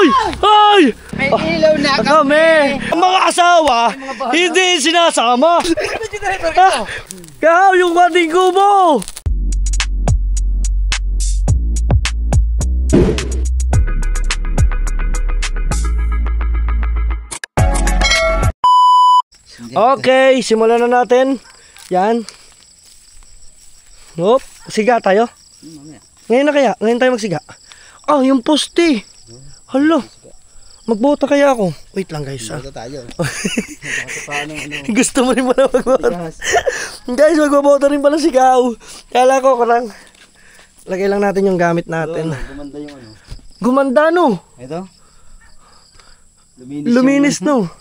Ay! Ay! May ilaw na Kami! Ang mga asawa, hindi sinasama! Kahaw yung ating kubo! Okay, simulan na natin. Yan. Hop, siga tayo. Ngayon na kaya? Ngayon tayo magsiga. Ah, yung poste. Hala. Magbota kaya ako. Wait lang guys. Magbota tayo. Gusto mo rin pala magbota. Guys, magbota rin pala sigaw. Kala ko lang. Lagay lang natin yung gamit natin. Gumanda yung ano. Gumanda no? Ito? Luminis no?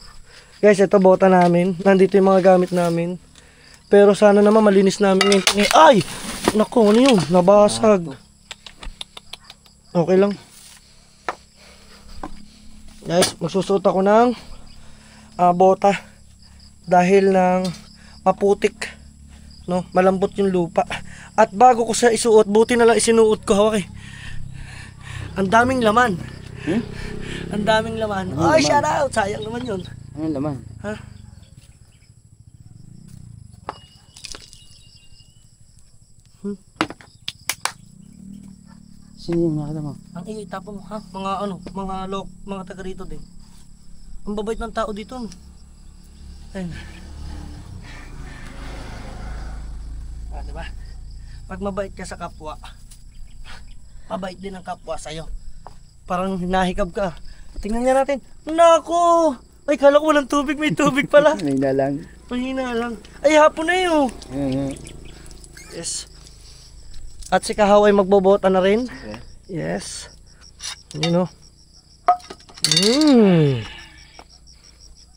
Guys, ito bota namin. Nandito yung mga gamit namin. Pero sana naman malinis namin ngayon. Ay! Naku, ano yun? Nabasag. Okay lang. Guys, magsusuot ako ng bota. Dahil ng maputik. No? Malambot yung lupa. At bago ko siya isuot, buti na lang isinuot ko. Hawak eh. Ang daming laman. Ang daming laman. Ay, shout out! Sayang naman yun. Ano laman? Ha? Sino yung nakita mo? Ang iyo, itapon mo ha? Mga ano, mga taga rito din. Ang babait ng tao dito. Ayun. Ah, diba? Pag mabait ka sa kapwa, mabait din ang kapwa sa'yo. Parang hinahikab ka. Tingnan niya natin. Nako! Ay, kala ko walang tubig. May tubig pala. Mahina lang. Mahina lang. Ay, hapon na yun. Yes. At si Kahaw ay magbobota na rin. Yes. You know.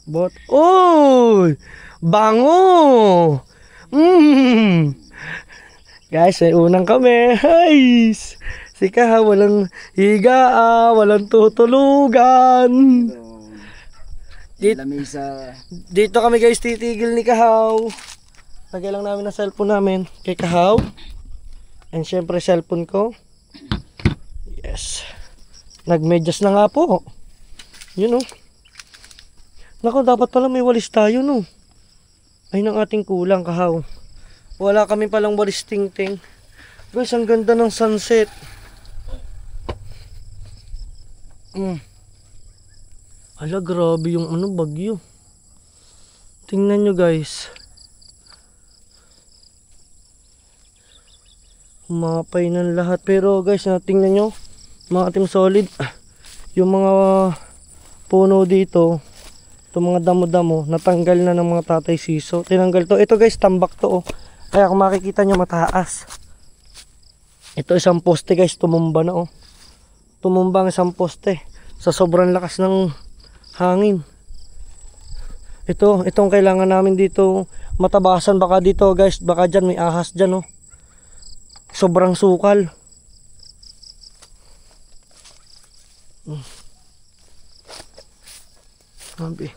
Bot. Oh! Bango! Guys, ay unang kami. Guys! Si Kahaw walang higa, walang tutulugan. Dito kami guys titigil ni Kahaw. Lagay lang namin ang cellphone namin kay Kahaw. And syempre cellphone ko. Yes. Nagmedyas na nga po. Yun oh. Naku, dapat pala may walis tayo no. Ay nang ating kulang Kahaw. Wala kami palang walis ting-ting. Guys, ang ganda ng sunset. Ala, grabe yung ano, bagyo. Tingnan nyo guys. Humapay ng lahat. Pero guys, tingnan nyo. Mga Team Solid. Yung mga puno dito. Itong mga damo-damo. Natanggal na ng mga tatay siso. Tinanggal to. Ito guys, tambak to oh. Kaya kung makikita nyo mataas. Ito isang poste guys. Tumumba na oh. Tumumba ang isang poste. Sa sobrang lakas ng hangin. Itong kailangan namin dito matabasan. Baka dito guys, baka dyan may ahas dyan oh. Sobrang sukal. Sabi.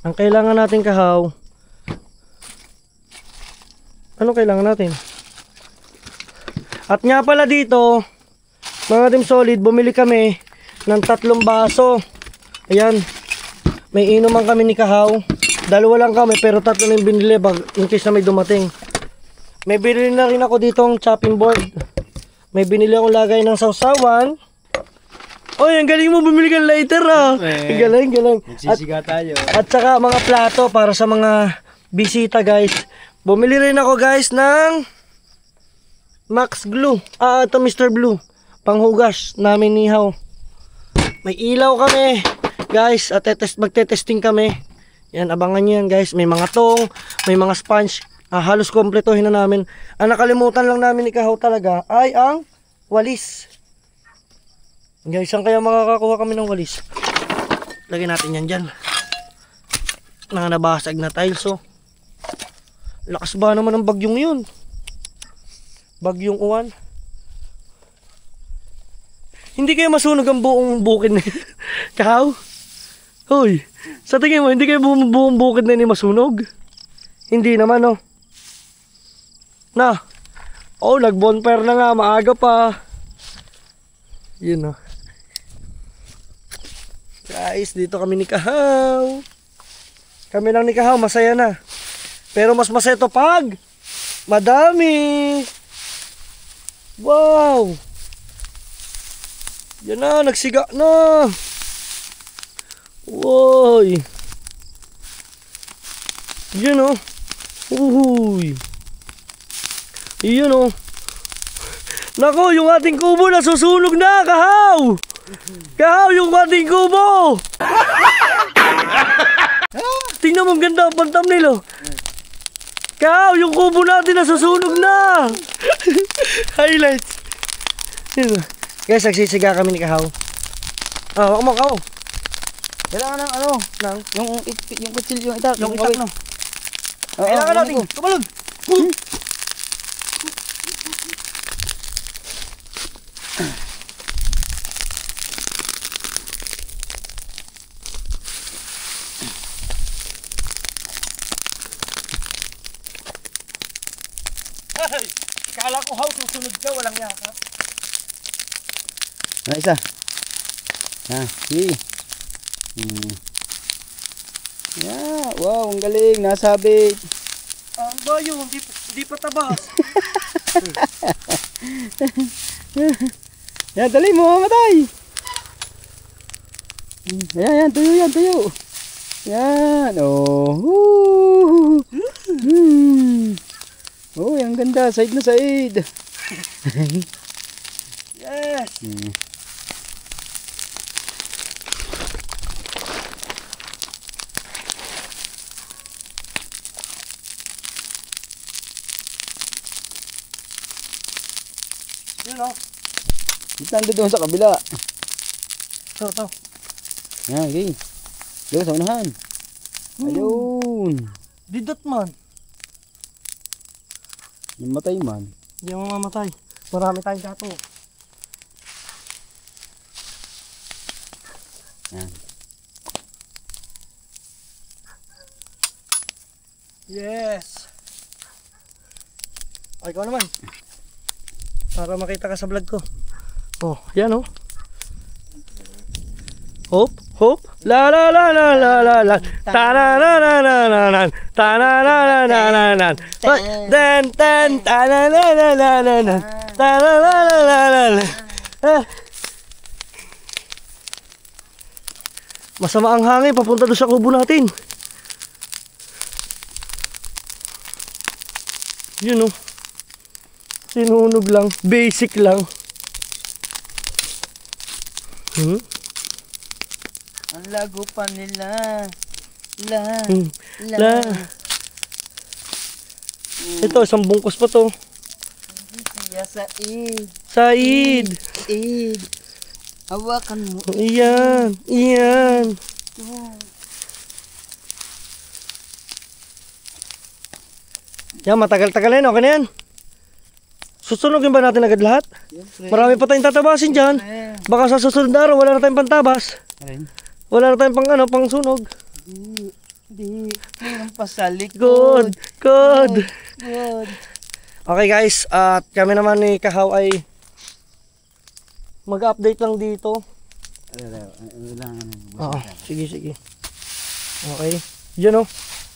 Ang kailangan natin Kahaw. Ano kailangan natin? At nga pala dito, mga Team Solid, bumili kami ng 3 baso. Ayan. May inuman kami ni Kahaw. 2 lang kami pero 3 na yung binili in case na may dumating. May binili na rin ako ditong chopping board. May binili akong lagay ng sausawan. Oy, ang galing mo bumili kang lighter ah. Galing. Magsisiga tayo. At saka mga plato para sa mga bisita guys. Bumili rin ako guys ng Max Glue. Ito Mr. Blue. Panghugas namin nihaw. May ilaw kami guys at magte-testing kami. Yan, abangan nyo yan guys. May mga tong, may mga sponge. Halos kompletohin na namin. Ang nakalimutan lang namin ni Kahaw talaga ay ang walis. Guys, saan kaya makakakuha kami ng walis? Lagyan natin yan dyan. Nabasag na tiles oh. Lakas ba naman ang bagyong yun? Bagyong uwan. Hindi kayo masunog ang buong bukid na yun. Kahaw? Hoy, sa tingin mo, hindi kayo buong bukid na yun masunog? Hindi naman oh. Na. Oh, nag-bonfire na nga. Maaga pa. Yun oh. Guys, dito kami ni Kahaw. Kami lang ni Kahaw, masaya na. Pero mas masaya to pag madami. Wow. Yan na, nagsiga na. Woy. Yun oh. Uhuy. Yun oh. Nako, yung ating kubo nasusunog na, Kahaw. Kahaw, yung ating kubo. Tingnan mo, ang ganda ang thumbnail oh. Kahaw, yung kubo natin nasusunog na. Highlights. Yun oh. Guys, nagsisiga kami ni Kahaw. Ah, wag mo, Kahaw. Kailangan ng ano, yung kutsil, yung itak, Yung itak, no? Kailangan natin, tumalog. Ay, kala ko how susunod ka, walang yaka. Ano isa? Sige. Yeah, wow, ang galing, nasabit. Ang bayo, hindi pa tabas. Yan, dali mo, matay. Yan, tuyo yan, tuyo. Yan, oh. Oh, ang ganda, side na side. Yes. Yun o. Kita doon sa kabila. Ito. Yan, okay. Doon sa unahan. Ayun. Didot man. Yung matay man. Hindi mo mamatay. Marami tayong gato. Yan. Yes. Ay, ikaw naman. Para makita ka sa vlog ko. Oh, yan oh. Hop, hop. La la la la la la la. Ta na na na na na na. Ta na na na na na na. Den den ta na na na na na na. Ta na na na na na na. Masama ang hangin papunta doon sa kubo natin. Yun oh. Sinunog lang, basic lang. Ang lago pa nila. La. Ito, isang bungkus pa to. Said. Said. Hawakan mo. Iyan. Yan, matagal-tagal na yun. Okay na yan. Susunogin ba natin agad lahat? Marami pa tayong tatabasin dyan. Baka sa susunod na araw, wala na tayong pantabas. Wala na tayong pang sunog. Di. Mayroon pa sa likod. Good. Okay guys, at kami naman ni Kahaw ay mag-update lang dito. Oo, sige. Okay. Yan oh.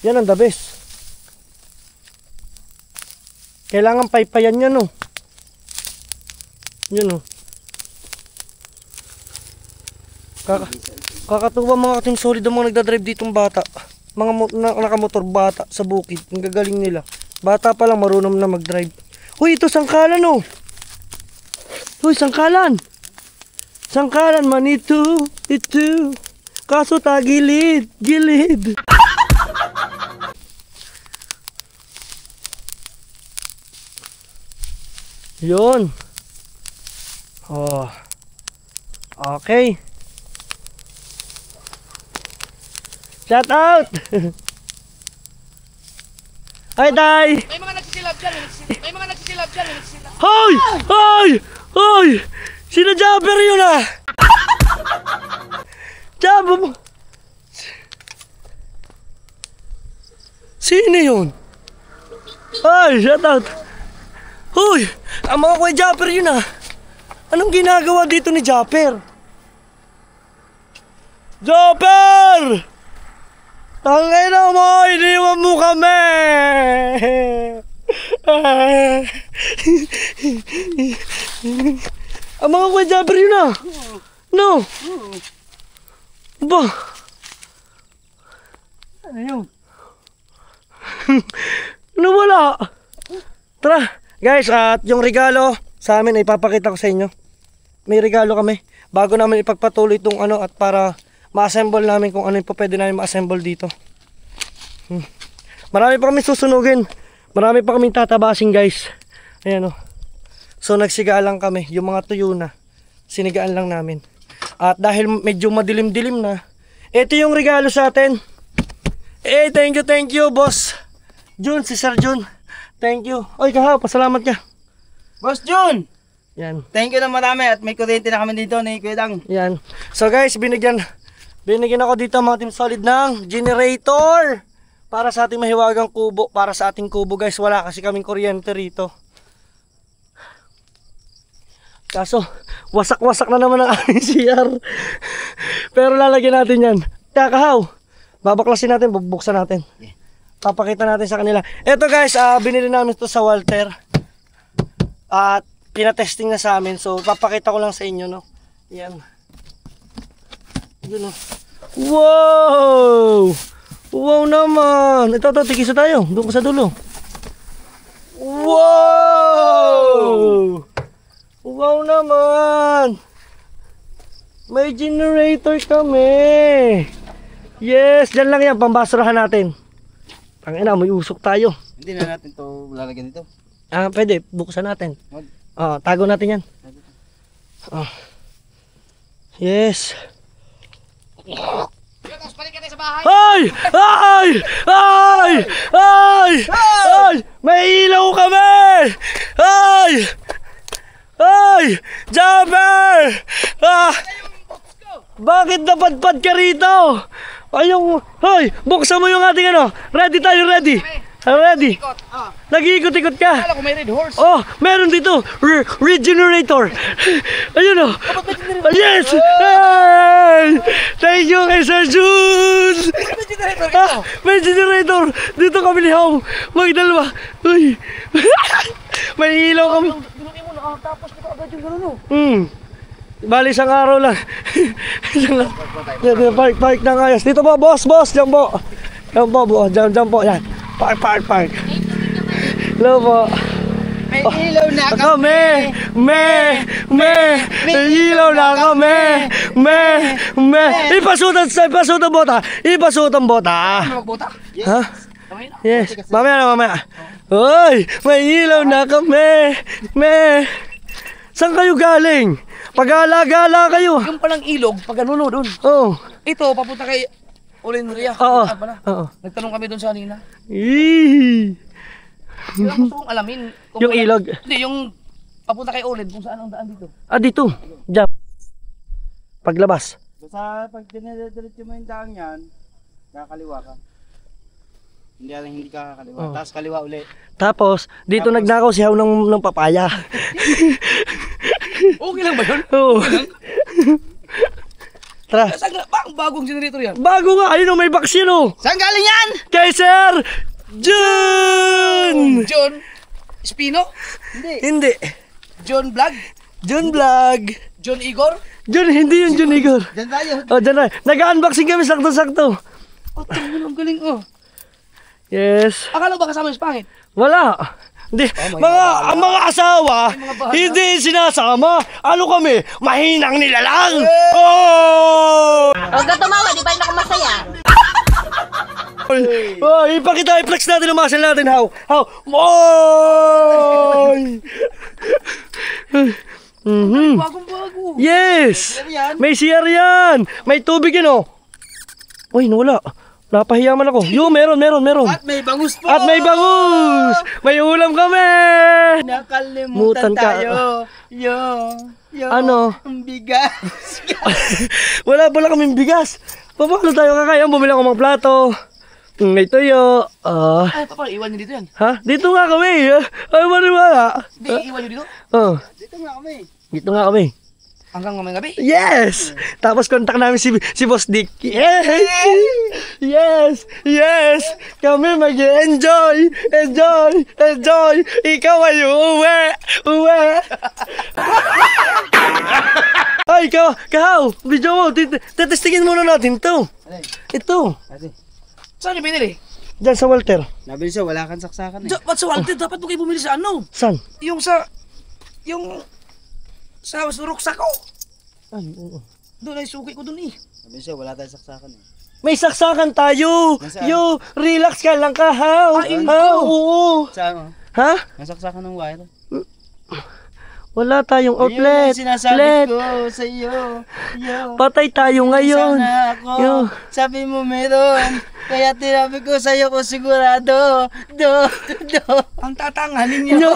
Yan ang the best. Kailangan paypayan yan oh. Yun oh. Kakatuwa mga kating solid ang mga nagdadrive ditong bata. Mga nakamotor bata sa bukid. Ang gagaling nila. Bata pa lang marunong na mag-drive. Uy, ito sangkalan oh. Uy, sangkalan. Sangkalan man ito. Kaso tagilid. Gilid. Yun. Oh. Okay. Shout out. Hi, Tay. May mga nagsisilab dyan. Hoy! Sino Jabber yun ah? Jabber. Sino yun? Ay, shout out. Uy! Ang mga Kuya Japper yun ah. Anong ginagawa dito ni Japper? Japper! Tangina mo! Iniwan mo kami! Ang mga Kuya Japper yun ah. No! Ba? Ano yun? Nawala! Tara! Guys, at yung regalo sa amin ay ipapakita ko sa inyo. May regalo kami. Bago namin ipagpatuloy itong ano at para ma-assemble namin kung ano yung pwede namin ma-assemble dito. Marami pa kami susunugin. Marami pa kaming tatabasing guys. Ayan o. So nagsigalang kami. Yung mga tuyo na. Sinigaan lang namin. At dahil medyo madilim-dilim na, ito yung regalo sa atin. Thank you boss Jun, si Sir Jun. Thank you. Oy Kahaw, pasalamat ka. Boss Jun! Yan. Thank you na marami at may kuryente na kami dito ni Kuya Dang. Yan. So guys, binigyan ako dito mga Team Solid ng generator para sa ating mahiwagang kubo, para sa ating kubo guys. Wala kasi kaming kuryente rito. Kaso, wasak-wasak na naman ang aming CR. Pero lalagyan natin yan. Kakahaw, babaklasin natin, bubuksan natin. Papakita natin sa kanila. Ito guys, binili namin ito sa Walter. At pinatesting na sa amin. So, papakita ko lang sa inyo, no. Yan. Yun, no. Wow! Wow naman! Ito, tigisa tayo. Doon ka sa dulo. Wow! Wow naman! May generator kami! Yes! Diyan lang yan, pambasurahan natin. Tangina, may usok tayo. Hindi na natin to lalagyan dito. Pwede, buksan natin. Tago natin yan. Yes! Tapos balik ka tayo sa bahay! Ay! Ay! Ay! Ay! Ay! May ilaw kami! Ay! Ay! Jumper! Bakit napadpad ka rito? Ayong... Hoy! Buksan mo yung ating ano! Ready tayo, ready! Ready? Nag-iikot-ikot ka! Kala ko may red horse! Oh! Meron dito! Regenerator! Ayun oh! Yes! Hey! Thank you kay Sir Jun! May generator ito! May generator! Dito kami ni Hong! Magdalawa! Uy! May ilaw kami! Binukin mo nakatapos ko agad yung gano'n oh! Bali isang araw lang. Isang lang. Park ng ayos. Dito po, boss. Diyan po. Diyan po. Yan. Park. Hello po. May ilaw na Kami. May ilaw na kami. Ipasutan bota. magbota? Ha? Yes. Mamaya. Hoy, may ilaw na kami. Saan kayo galing? Pag-alagala kayo. Yung palang ilog, pag ano doon. Oo. Ito, papunta kay Olenria. Oo. Nagtanong kami doon sa kanina. Eee. Yung gusto kong alamin. Yung ilog. Hindi, yung papunta kay Olen, kung saan ang daan dito. Dito. Diyan. Paglabas. Basta pag dinediretso mo yung daan yan, kakaliwa ka. Hindi ka kakaliwa. Tapos kaliwa ulit. Tapos, dito nagnakaw si Haw ng papaya. Okay lang ba yun? Oo. Tara. Saan nga? Ang bagong generator yan? Bago nga. Ayun o, may box yun o. Saan galing yan? Kay Sir Jun! John Espino? Hindi. John Vlog? Jun Vlog. John Igor? Hindi yun Jun Igor. Diyan tayo. Dyan na. Nag-unboxing kami sakto-sakto. Tingnan ang galing oh. Yes. Akala ba kasama yung pangit? Wala. Hindi, ang mga asawa, hindi sinasama. Ano kami? Mahinang nilalang. Oh! Huwag ka tumawa, di ba yun ako masaya? I-flex natin ang muscle natin, Haw. Oy! Bagong-bago. Yes! May CR yan! May tubig yun, oh. Uy, nawala. Napahiya man ako. Meron. At may bangus po! May ulam kami! Nakalimutan tayo. Ano? Ang bigas. Wala kaming bigas. Paano tayo kakain? Bumili ako mga plato. May tuyo. Ay, paano iwan niyo dito yan? Ha? Dito nga kami. Ay, maniwala. Hindi, iwan niyo dito? Dito nga kami. Dito nga kami. Hanggang mamayang gabi? Yes! Tapos contact namin si Boss Dick. Yes! Yes! Yes! Kami mag-enjoy! Enjoy! Enjoy! Ikaw ay uwi! Uwi! Ay, Kahaw! Video mo! Tetestingin muna natin to. Alay. Ito. Kasi, Saan niyo binili? Diyan sa Walter. nabili siya, wala kang saksakan eh. Ba't sa Walter? Dapat mo kayo bumili sa ano? San? Yung sa ruksak ko. Ay, oo. Doon ay suki ko doon eh. Nabili siya, wala tayong saksakan eh. May saksakan tayo! Nasaan? Yo! Relax ka lang, Kahaw! Ay, Oo! Saan mo? Ha? Nasaksakan ng wire. Wala tayong Ayun outlet. ang sinasabi Outlet. ko sa iyo. Yo. Patay tayo ngayon. Sana ako. Yo. Sabi mo meron. Kaya tinabi ko sa'yo ko sigurado. Do. Ang tatanganin niyo. Yo.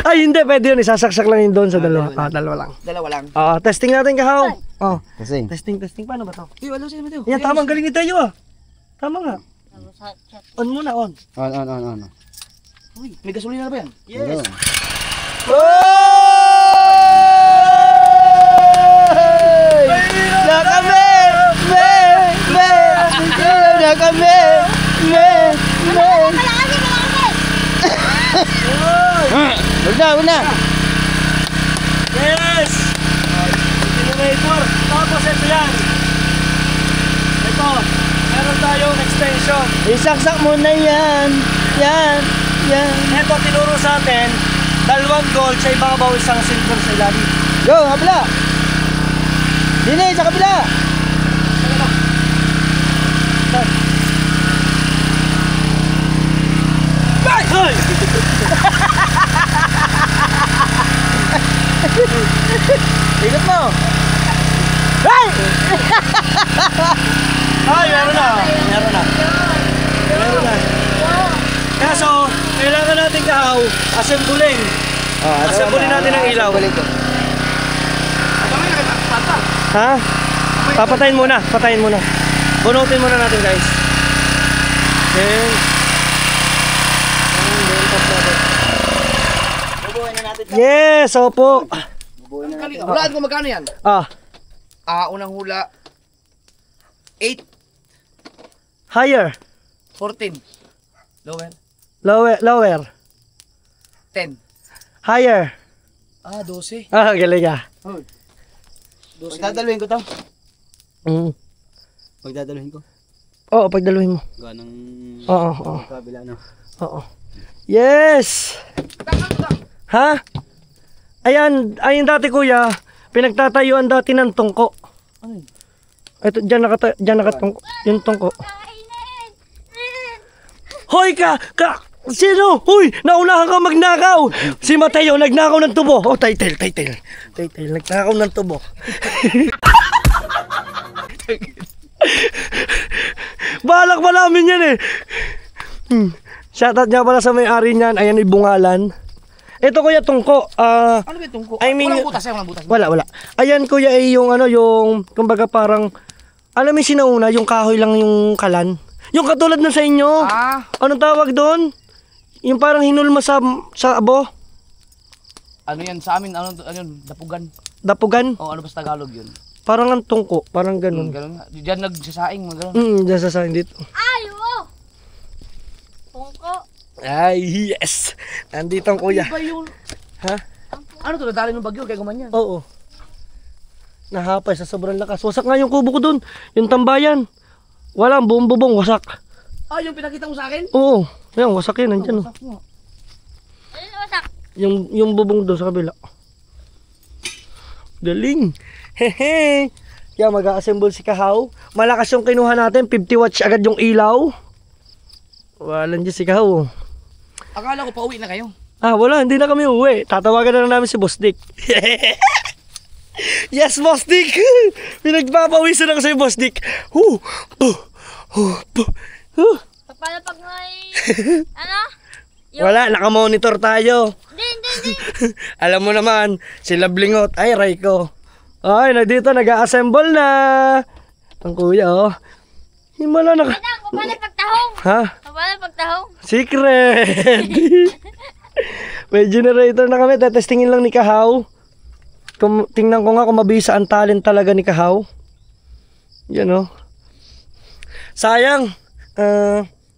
Ay, hindi. Pwede yun. Isasaksak lang yun doon sa dalawa. Dalawa lang. Dalawa lang. Testing natin, Kahaw. Kasi. Testing. Paano ba to? Alam siya naman Yan, tama. Ang galing ni tayo Tama nga. On muna, on. On. Uy, may gasolina na ba yan? Yes. Na kami! Na kami! Huwag na! Yes! Generator. Tapos ito yan. Ito. Meron tayong extension. Isaksak mo na yan! Yan! Ito, tinuro sa atin. 2 gold sa ibabaw, 1 silver sa ilalim. Go! Kabila! Dini! Sa kabila! Ay! Ikot mo! Ay, meron na. Kaso, kailangan natin, Kahaw, assembling. Assembling natin ang ilaw. Ha? Patayin muna. Bunutin muna natin, guys. Okay. Bubuhin na natin. Yes, opo. Bubuhin na natin. Hulaan ko magkano yan? Unang hula. 8, Higher. 14. Lower. 10. Higher. 12. Galing ka. Pagdadaluhin ko to. Mm. Pagdadaluhin ko. Oo, pagdaluhin mo. Gawa ng Oo. kabila no. Oo. Yes! Ha? Ayan dati, kuya, pinagtatayuan dati ng tungko. Ano yun? Ito, dyan nakatungko. Yung tungko. Hoy sino? Hoy, naunahan ka magnakaw. Si Mateo nagnakaw ng tubo. Oh, title. Nagnakaw ng tubo. Balak pa namin yan eh. Shoutout nga pala sa may-ari niyan. Ayan, ibungalan. Ito, kuya, tungko. Ano ba itong ko? I mean, walang butas. Wala. Ayan, kuya, ay yung kumbaga parang, alam mo yung sinauna, yung kahoy lang yung kalan. Yung katulad na sa inyo. Anong tawag doon? Yung parang hinulma sa abo. Ano yan sa amin? Ano yun? Dapugan. Dapugan. O ano ba sa Tagalog yun? Parang ang tungko. Parang ganun. Ganun nga. Diyan nagsasaing mga ganun. Diyan sa sign dito. Ay, oo. Tungko. Ay, yes. Nandito ang kuya. Iba yun. Ha? Ano to? Nadali ng bagyo kaya gumanyan. Oo. Nahapay sa sobrang lakas. Wasak nga yung kubo ko dun. Yung tambayan. Walang buong bubong. Wasak. Yung pinakita mo sa akin? Oo. Ayan, wasak yun. Nandyan. Oh. Wasak mo. Ano wasak? Yung bubong doon sa kabila. Galing. Hehe. Kaya mag-a-assemble si Kahaw. Malakas yung kinuha natin. 50 watts agad yung ilaw. Walang dyan si Kahaw. Akala ko pauwi na kayo. Wala. Hindi na kami uwi. Tatawagan na lang namin si Boss Dick. Yes, Boss Dick! Pinagpapawisan ako sa'yo, Boss Dick. Paano pag may... ano? Wala, nakamonitor tayo. Hindi. Alam mo naman, sila Blingot. Ay, Raiko. Ay, nandito, nag-a-assemble na. Ang kuya, oh. Himala na ka. Ano, paano pagtahong? Ha? Paano pagtahong? Secret! May generator na kami. Tetestingin lang ni Kahaw. Tingnan ko nga kung mabisa ang talent talaga ni Kahaw. Yan o. Sayang.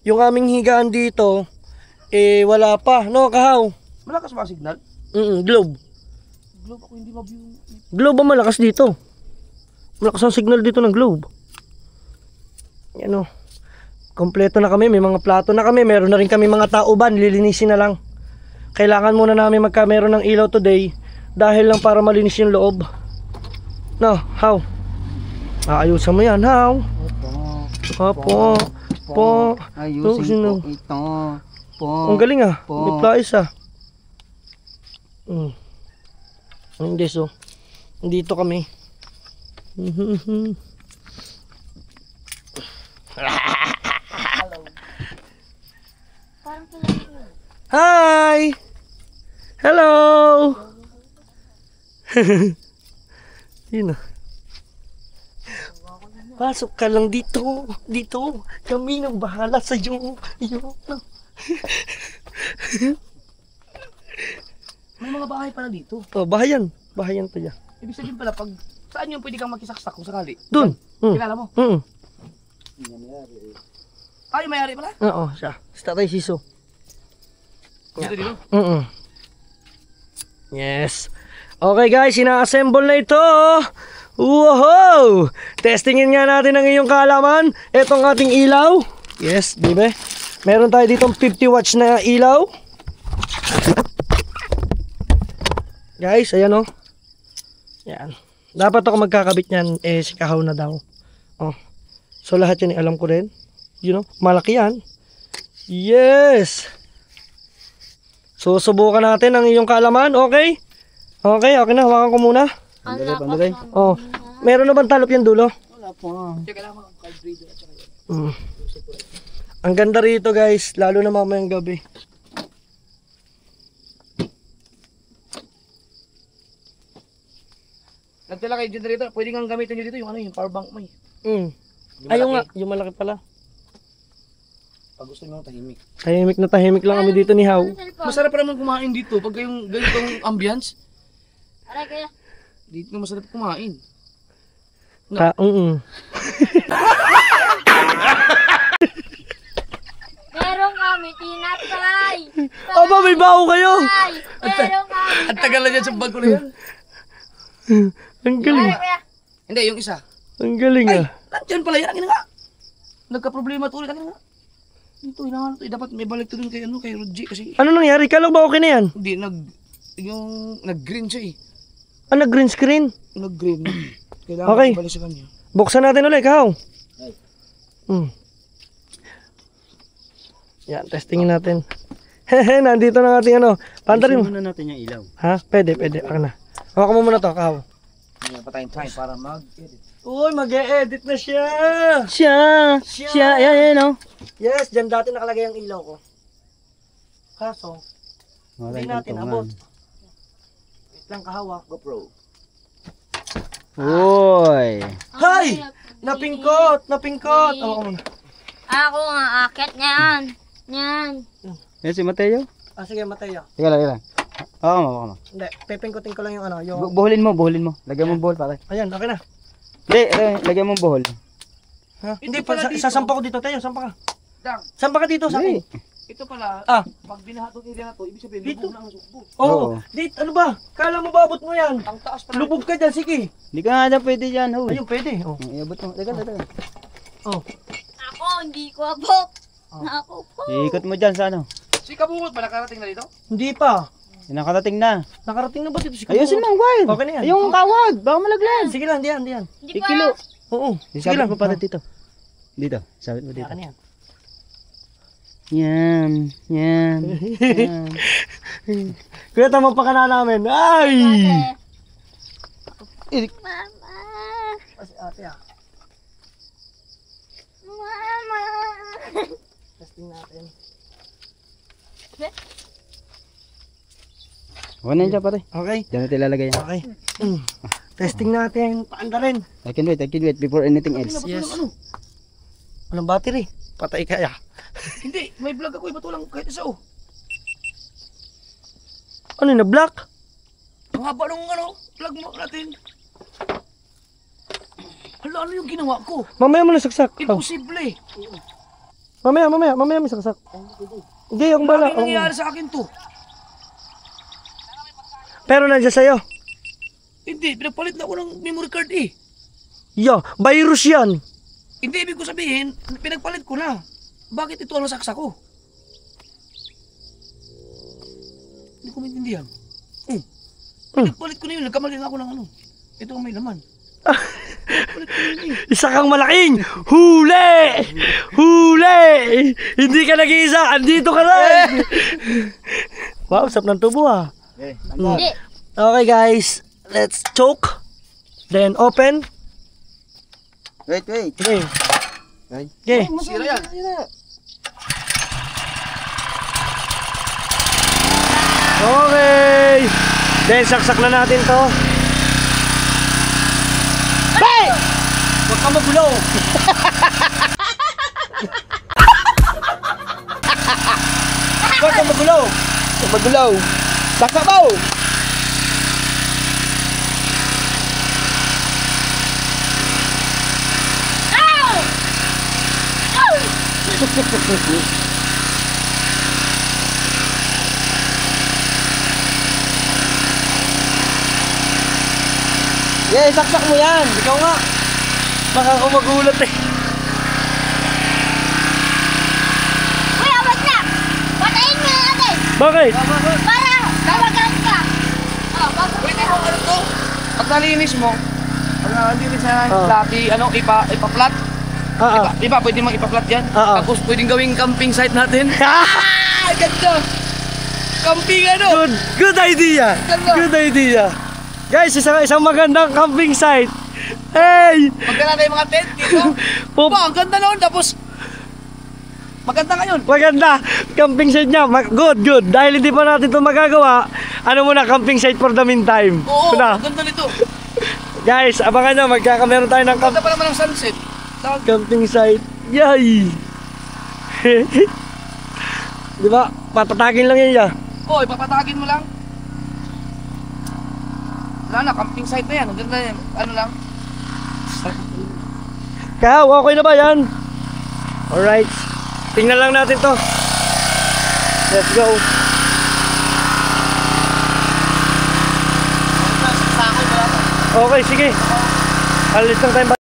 Yung aming higaan dito, wala pa. No, Kahaw? Malakas ba ang signal? Globe. Globe ako hindi mabiyong. Globe ang malakas dito. Malakas ang signal dito ng globe. Yan o. Kompleto na kami. May mga plato na kami. Meron na rin kami mga tauban. Lilinisin na lang. Kailangan muna namin magkameron ng ilaw today. Dahil lang para malinis yung loob. No, Haw? Aayusan mo yan, Haw. Opo. Po. Ayusin ko ito. Po. Ang galing ah. Po. May plais ah. Hindi so. Dito kami. Parang kailangan. Hi! Hello! Yun ah. Pasok ka lang dito. Dito. Kami nang bahala sa iyo. May mga bahay pala dito. Oh, bahayan. Bahayan pa dyan. Ibig sabihin pala, pag saan yung pwede kang makisaksak kung sakali? Doon. Kilala mo? Ay, may-ari pala? Oo, siya. Si Tatay Siso. Dito dito? Yes. Okay guys, ina-assemble na ito. Wow! Testingin nga natin ang iyong kaalaman. Itong ating ilaw. Yes, di ba? Meron tayo ditong 50 watts na ilaw. Guys, ayan oh. Yan. Dapat ako magkakabit niyan, si Kahaw na daw. Oh. So lahat yan alam ko rin. You know, malaki yan. Yes! So subukan natin ang iyong kaalaman, okay? Okay na, hawakan ko muna. Ang lakas. Oh, meron na bang talop yung dulo? Wala po. Kailangan ang carburetor at saka Mm. Ang ganda rito guys, lalo na mamayang gabi. nagtala kayo generator, pwede kang gamitin nyo dito yung ano yung power bank mo eh. Ayun nga, yung malaki pala. Pag gusto nyo tahimik. Tahimik na tahimik lang kami dito ni Haw. Masarap pa naman kumain dito pag yung ganitong ambience. Aray kaya. Dito masarap kumain. Meron kami tinapay. Aba, may baho kayo! Meron kami. Ang tagal na dyan sa bag ko na yan. Ang galing. Aray kaya. Hindi, yung isa. Ang galing Ay, ah. nandyan pala yan. Ang ina nga. Nagka-problema to ulit. Ang ina nga. Dito, hinahanap to. Dapat may balik to dun kay, kay Rodji kasi Ano nangyari? Kala ko ba okay na yan? hindi, nag-green siya eh. Ano, green screen? Nag-green. Kailangan Okay. ibalik sa kanya. Buksan natin ulit, Kahaw. Yan, testingin natin. Hehe, nandito na ating ano. Pantarin mo. Muna natin yung ilaw. Ha? Pwede. Akin na. Hawakan mo muna to, Kahaw. Hindi pa tayong time para mag-edit. Uy, mag-e-edit na siya! Siya, yan, oh. Yes, dyan dati nakalagay ang ilaw ko. Kaso, hindi natin abot. Wait lang, Kahaw. GoPro. Uy! Hay! Napingkot! Hawakan mo na. Ako nga, akit niyan. Yan. Yan si Mateo? Sige, Mateo. Teka lang. Baka mo. Hindi, pipingkutin ko lang yung ano, yung... Buhulin mo. Lagyan mo buhol pare. Ayan, okay na. Hindi, lagyan mo buhol. Ha? Hindi, pala dito. sasampa ko dito, Tayo. Sampa ka. Dang, Sampa ka dito sa akin. ito pala, Ah. pag binahatong area na to, ibig sabihin, Dito. lubog na ang sukbo. Oo. Oo. Dito, ano ba? Kala mo babot mo yan? Ang taas pala. Lubog ka dyan, sige. Hindi ka nga dyan pwede dyan, ho. Ayun, pwede. Oh. Iabot mo. Teka. Oh. Ako, hindi ko abot. Ako po. Iikot mo dyan sa ano. Si Kabungot ba nakarating na dito? Hindi pa. Nakarating na. Nakarating na ba dito si Kabungot? Ayusin mo ang wild. Okay na yan. Yung kawad. Baka malaglag. Sige lang, diyan. Hindi pa. Ikilo. Oo. Sige Isabit lang. mo pala dito. Dito. Sabit mo dito. Ayan yan. Yan. Kuya, tama pa ka na namin. Ay! Mama. Kasi ate ah. Mama. Testing natin. Huwag na dyan pare. Okay. Diyan natin ilalagay yan. Okay. Testing natin. Paanda rin. I can wait before anything else. Yes. Anong battery? Patay kaya. Hindi, may vlog ako. Iba't walang kahit isa oh. Ano na black? Ang haba nung vlog mo natin. Hala, ano yung ginawa ko? Mamaya mo na saksak. Oh. Imposible. Mamaya may saksak. Hindi, akong bala. Ano nangyayari sa akin to? Pero nandiyan sa'yo. Hindi, pinagpalit na ako ng memory card eh. Yo, virus yan. Hindi, ibig ko sabihin, pinagpalit ko na. Bakit ito ang nasaksak ko? Hindi ko maintindihan. Pinagpalit ko na yun, nagkamali na ako ng ano. Ito ang may laman. Pinagpalit ko na yun eh. Isa kang malaking huli! Huli! Hindi ka nag-iisa, andito ka rin! Wow, sap ng tubo ah. Okay. Hindi. Okay guys, let's choke. Then open. Wait. Okay. Okay. Okay. Sira yan. Okay. Then saksak na natin to. Hey! Huwag ka magulo. Huwag kang magulaw. Magulaw. Sakabaw. Yeah, saksak mo yan. Ikaw nga. Baka ako magulat eh. Kuya, wag na! Patayin mo na natin! Bakit? Para tawagan ka! Oh, bago Pwede mo ano to? Pag nalinis mo, pag nalinis na Oh. dati, ipa-flat. Ah, ah. Diba, pwede mang ipa-flat yan. Oo. Tapos pwedeng gawing camping site natin. Ah, ganda! Camping ano? Good idea. Ganda. Good idea. Guys, isang magandang camping site. Hey! Magkala tayo mga tent dito. Pop. Ba, ang ganda noon. Tapos, maganda ngayon. Maganda. Camping site niya. Good. Dahil hindi pa natin ito magagawa, ano muna, camping site for the meantime. Oo, Ito na. ang ganda nito. Guys, abangan nyo, magkakameron tayo ng Ganda pa naman ang sunset. camping site. Yay! Di ba? Patatagin lang yan ya. Oo, ipapatagin mo lang. Wala na, camping site na yan. Ang ganda yan. Ano lang. Kaw, okay na ba yan? Alright. Tingnan lang natin to. Let's go. Okay, sige. Alis lang tayo.